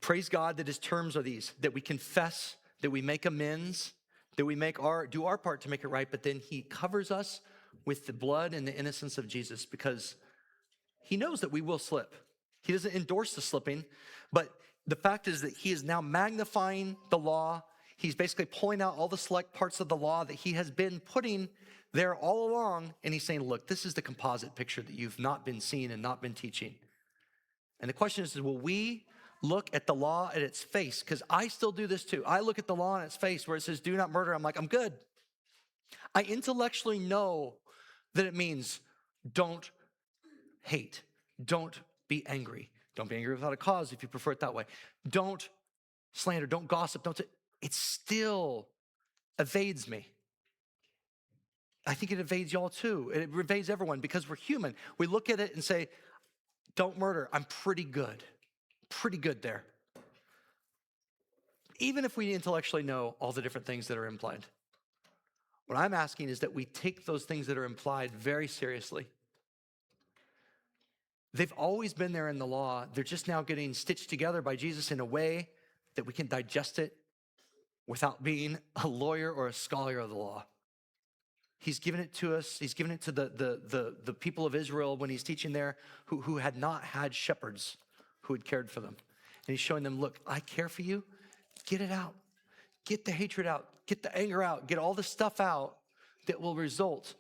A: Praise God that his terms are these, that we confess, that we make amends, that we do our part to make it right, but then he covers us with the blood and the innocence of Jesus, because he knows that we will slip. He doesn't endorse the slipping, but the fact is that he is now magnifying the law. He's basically pulling out all the select parts of the law that he has been putting there all along, and he's saying, look, this is the composite picture that you've not been seeing and not been teaching. And the question is, will we look at the law at its face? Because I still do this too. I look at the law on its face where it says, do not murder. I'm like, I'm good. I intellectually know that it means don't hate. Don't be angry. Don't be angry without a cause if you prefer it that way. Don't slander. Don't gossip. It still evades me. I think it evades y'all too. It evades everyone because we're human. We look at it and say, don't murder. I'm pretty good. Pretty good there. Even if we intellectually know all the different things that are implied. What I'm asking is that we take those things that are implied very seriously. They've always been there in the law. They're just now getting stitched together by Jesus in a way that we can digest it without being a lawyer or a scholar of the law. He's given it to us. He's given it to the people of Israel when he's teaching there who had not had shepherds who had cared for them. And he's showing them, look, I care for you. Get it out. Get the hatred out. Get the anger out. Get all the stuff out that will result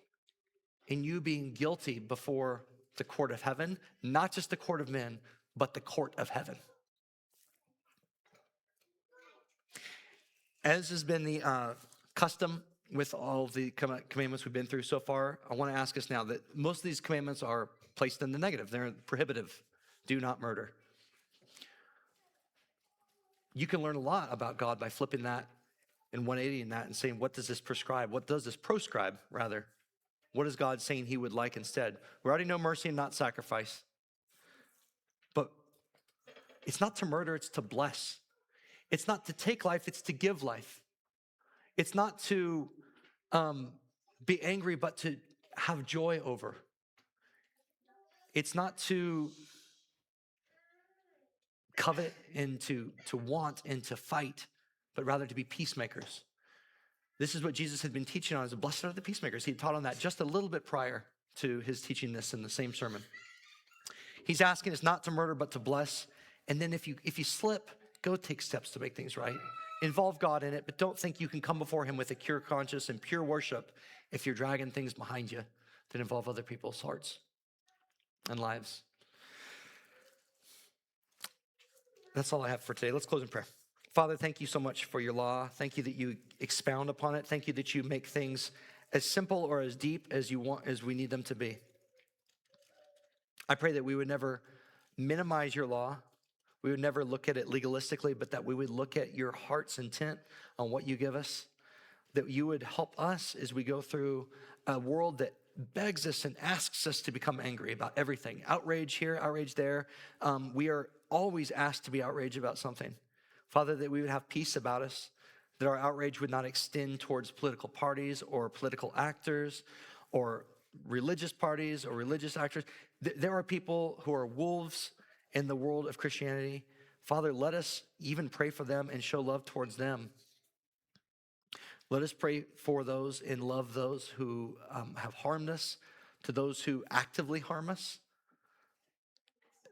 A: in you being guilty before the court of heaven, not just the court of men, but the court of heaven. As has been the custom with all of the commandments we've been through so far, I want to ask us now that most of these commandments are placed in the negative. They're prohibitive. Do not murder. You can learn a lot about God by flipping that and 180 in that and saying, what does this prescribe? What does this proscribe, rather? What is God saying he would like instead? We already know mercy and not sacrifice. But it's not to murder, it's to bless. It's not to take life, it's to give life. It's not to be angry, but to have joy over. It's not to covet and to want and to fight, but rather to be peacemakers. This is what Jesus had been teaching on as blessed are the peacemakers. He had taught on that just a little bit prior to his teaching this in the same sermon. He's asking us not to murder, but to bless. And then if you slip, go take steps to make things right. Involve God in it, but don't think you can come before him with a pure conscience and pure worship if you're dragging things behind you that involve other people's hearts and lives. That's all I have for today. Let's close in prayer. Father, thank you so much for your law. Thank you that you expound upon it. Thank you that you make things as simple or as deep as you want, as we need them to be. I pray that we would never minimize your law. We would never look at it legalistically, but that we would look at your heart's intent on what you give us. That you would help us as we go through a world that begs us and asks us to become angry about everything. Outrage here, outrage there. We are always asked to be outraged about something. Father, that we would have peace about us, that our outrage would not extend towards political parties or political actors or religious parties or religious actors. There are people who are wolves in the world of Christianity. Father, let us even pray for them and show love towards them. Let us pray for those and love those who have harmed us, to those who actively harm us,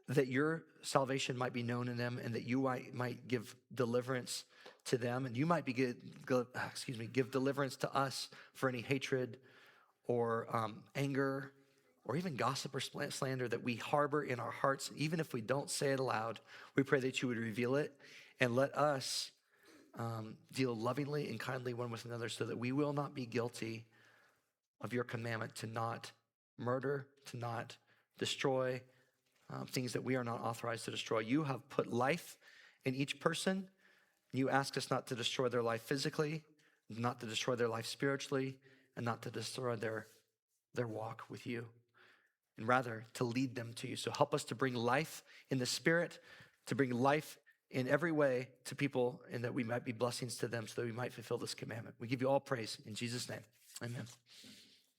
A: that your salvation might be known in them and that you might give deliverance to them, and you might give deliverance to us for any hatred or anger or even gossip or slander that we harbor in our hearts. Even if we don't say it aloud, we pray that you would reveal it and let us deal lovingly and kindly one with another so that we will not be guilty of your commandment to not murder, to not destroy things that we are not authorized to destroy. You have put life in each person. You ask us not to destroy their life physically, not to destroy their life spiritually, and not to destroy their walk with you, and rather to lead them to you. So help us to bring life in the spirit, to bring life in every way to people, and that we might be blessings to them so that we might fulfill this commandment. We give you all praise in Jesus' name. Amen.